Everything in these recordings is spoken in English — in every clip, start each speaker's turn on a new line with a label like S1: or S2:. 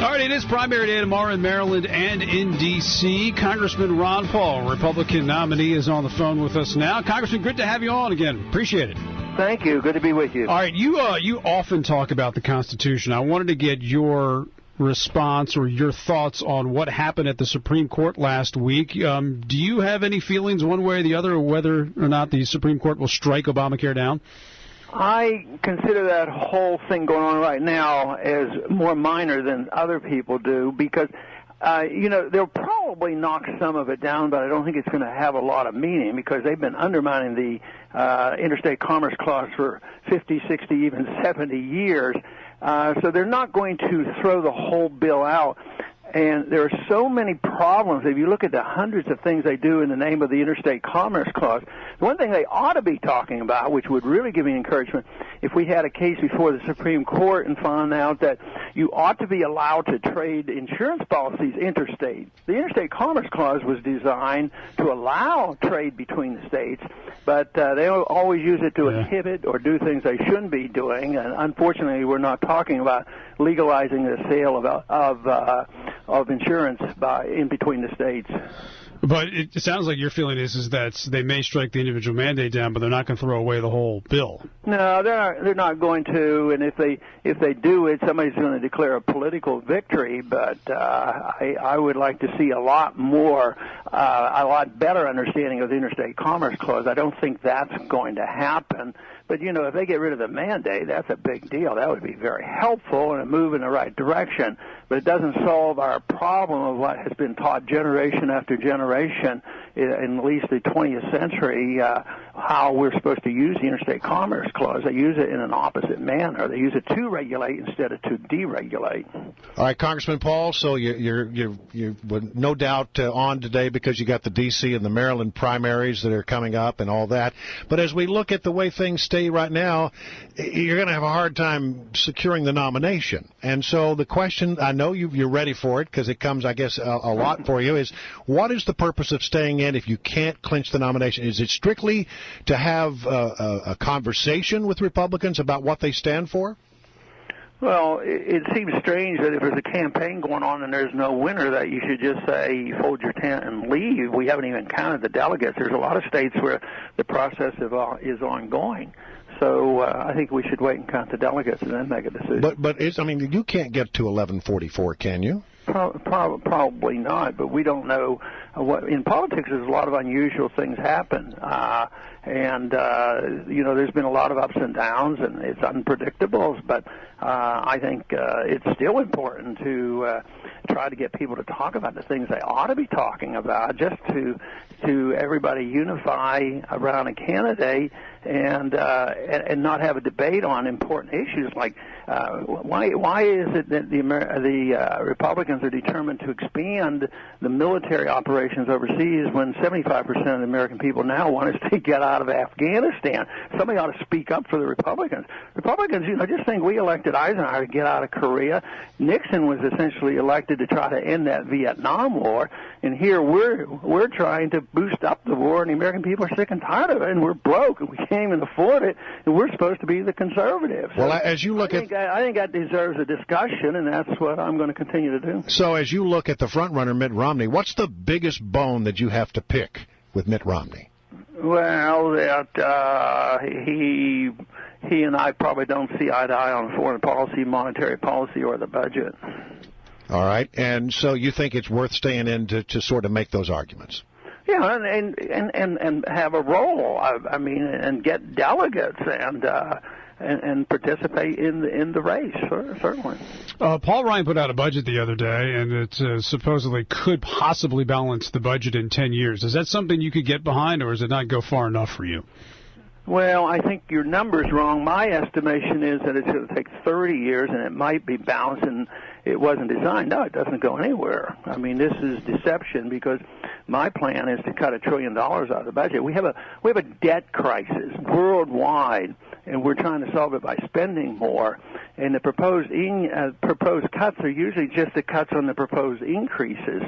S1: All right, it is primary day tomorrow in Maryland and in D.C. Congressman Ron Paul, Republican nominee, is on the phone with us now. Congressman, good to have you on again. Appreciate it.
S2: Thank you. Good to be with you.
S1: All right, you often talk about the Constitution. I wanted to get your response or your thoughts on what happened at the Supreme Court last week. Do you have any feelings one way or the other whether or not the Supreme Court will strike Obamacare down?
S2: I consider that whole thing going on right now as more minor than other people do because, they'll probably knock some of it down, but I don't think it's going to have a lot of meaning because they've been undermining the Interstate Commerce Clause for 50, 60, even 70 years. So they're not going to throw the whole bill out. And there are so many problems. If you look at the hundreds of things they do in the name of the Interstate Commerce Clause, the one thing they ought to be talking about, which would really give me encouragement, if we had a case before the Supreme Court and found out that you ought to be allowed to trade insurance policies interstate. The Interstate Commerce Clause was designed to allow trade between the states, but they always use it to inhibit or do things they shouldn't be doing. And unfortunately, we're not talking about legalizing the sale of insurance in between the states.
S1: But it sounds like your feeling is that they may strike the individual mandate down, but they're not going to throw away the whole bill.
S2: No, they're not going to. And if they do it, somebody's going to declare a political victory. But I would like to see a lot better understanding of the Interstate Commerce Clause. I don't think that's going to happen. But, if they get rid of the mandate, that's a big deal. That would be very helpful and a move in the right direction. But it doesn't solve our problem of what has been taught generation after generation in at least the 20th century, how we're supposed to use the Interstate Commerce Clause. They use it in an opposite manner. They use it to regulate instead of to deregulate.
S3: All right, Congressman Paul, so you're no doubt on today because you got the D.C. and the Maryland primaries that are coming up and all that. But as we look at the way things stay right now, you're going to have a hard time securing the nomination. And so the question, I know you're ready for it because it comes, I guess, a lot for you, is what is the purpose of staying in if you can't clinch the nomination? Is it strictly to have a conversation with Republicans about what they stand for?
S2: Well, it seems strange that if there's a campaign going on and there's no winner, that you should just say, fold your tent and leave. We haven't even counted the delegates. There's a lot of states where the process is ongoing. So I think we should wait and count the delegates and then make a decision.
S3: But you can't get to 1144, can you?
S2: Probably not, but we don't know what. In politics, there's a lot of unusual things happen, and there's been a lot of ups and downs, and it's unpredictable. But I think it's still important to try to get people to talk about the things they ought to be talking about, just to everybody unify around a candidate and not have a debate on important issues like why is it that the Republicans are determined to expand the military operations overseas when 75% of the American people now want us to get out of Afghanistan? Somebody ought to speak up for the Republicans. Republicans, just think we elected Eisenhower to get out of Korea. Nixon was essentially elected to try to end that Vietnam War, and here we're trying to boost up the war, and the American people are sick and tired of it, and we're broke, and we can't even afford it, and we're supposed to be the conservatives.
S3: Well, as you look
S2: I think that deserves a discussion, and that's what I'm going to continue to do.
S3: So as you look at the front runner, Mitt Romney, what's the biggest bone that you have to pick with Mitt Romney?
S2: Well, that he and I probably don't see eye to eye on foreign policy, monetary policy, or the budget. All
S3: right, and so you think it's worth staying in to sort of make those arguments?
S2: Yeah, and have a role. I mean, and get delegates and participate in the race, certainly.
S1: Paul Ryan put out a budget the other day, and it supposedly could possibly balance the budget in 10 years. Is that something you could get behind, or does it not go far enough for you?
S2: Well, I think your number's wrong. My estimation is that it's going to take 30 years, and it might be balanced, and it wasn't designed. No, it doesn't go anywhere. I mean, this is deception because my plan is to cut $1 trillion out of the budget. We have a debt crisis worldwide, and we're trying to solve it by spending more. And the proposed cuts are usually just the cuts on the proposed increases.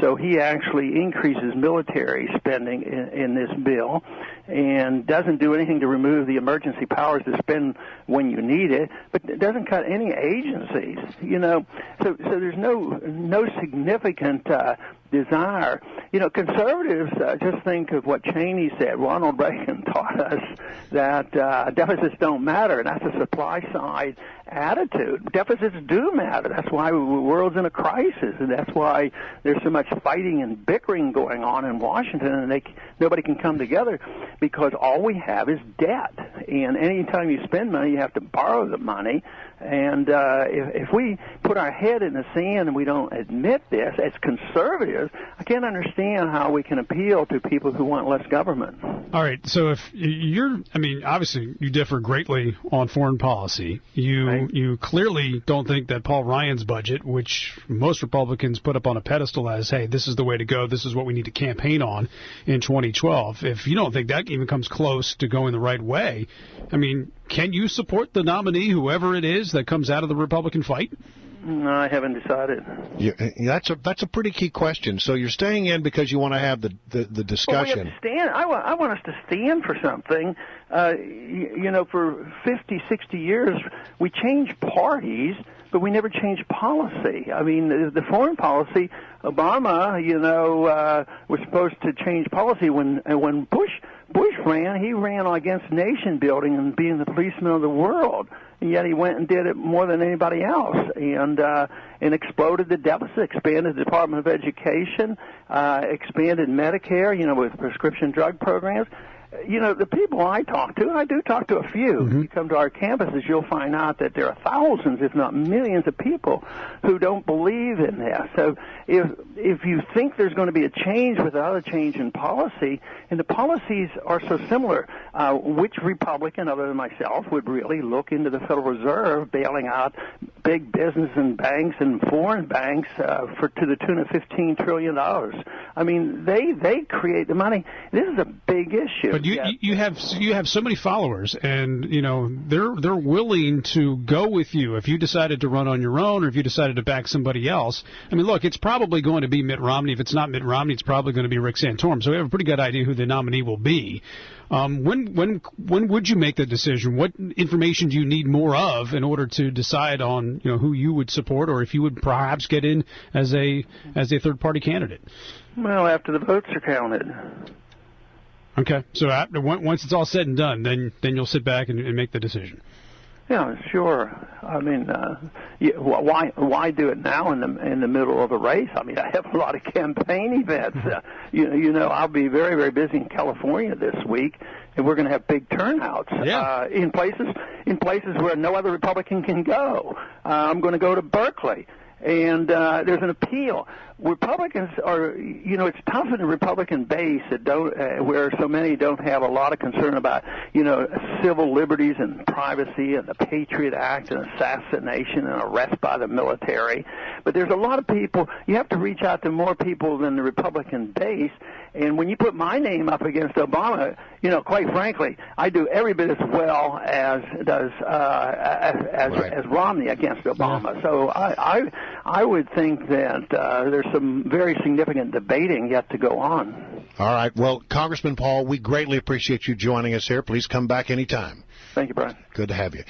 S2: So he actually increases military spending in this bill, and doesn't do anything to remove the emergency powers to spend when you need it, but it doesn't cut any agencies, So there's no significant desire. Conservatives just think of what Cheney said. Ronald Reagan taught us that deficits don't matter, and that's a supply side attitude. Deficits do matter. That's why the world's in a crisis, and that's why there's so much fighting and bickering going on in Washington, and nobody can come together because all we have is debt. And any time you spend money, you have to borrow the money. And if we put our head in the sand and we don't admit this, as conservatives, I can't understand how we can appeal to people who want less government.
S1: All right, so if obviously you differ greatly on foreign policy. You clearly don't think that Paul Ryan's budget, which most Republicans put up on a pedestal as, hey, this is the way to go, this is what we need to campaign on in 2012, if you don't think that even comes close to going the right way, can you support the nominee, whoever it is, that comes out of the Republican fight?
S2: No, I haven't decided.
S3: That's a pretty key question. So you're staying in because you want to have the discussion.
S2: Well, we have to stand. I want us to stand for something. For 50, 60 years, we changed parties, but we never changed policy. The foreign policy, Obama, was supposed to change policy when Bush ran. He ran against nation building and being the policeman of the world. And yet he went and did it more than anybody else, and exploded the deficit, expanded the Department of Education, expanded Medicare, with prescription drug programs. The people I talk to, and I do talk to a few, if you come to our campuses, you'll find out that there are thousands, if not millions of people who don't believe in this. So if you think there's going to be a change without a change in policy, and the policies are so similar, which Republican other than myself would really look into the Federal Reserve bailing out big business and banks and foreign banks to the tune of $15 trillion? They create the money. This is a big issue.
S1: But you have so many followers, and they're willing to go with you if you decided to run on your own or if you decided to back somebody else. Look, it's probably going to be Mitt Romney. If it's not Mitt Romney, it's probably going to be Rick Santorum. So we have a pretty good idea who the nominee will be. When would you make the decision? What information do you need more of in order to decide on who you would support, or if you would perhaps get in as a third party candidate?
S2: Well, after the votes are counted.
S1: Okay, so once it's all said and done, then you'll sit back and make the decision.
S2: Yeah, sure. Why do it now in the middle of a race? I have a lot of campaign events. I'll be very, very busy in California this week, and we're going to have big turnouts in places where no other Republican can go. I'm going to go to Berkeley. And there's an appeal. Republicans are, it's tough in the Republican base where so many don't have a lot of concern about, civil liberties and privacy and the Patriot Act and assassination and arrest by the military. But there's a lot of people, you have to reach out to more people than the Republican base. And when you put my name up against Obama, quite frankly, I do every bit as well as does as Romney against Obama. Yeah. So I would think that there's some very significant debating yet to go on.
S3: All right. Well, Congressman Paul, we greatly appreciate you joining us here. Please come back anytime.
S2: Thank you, Brian.
S3: Good to have you.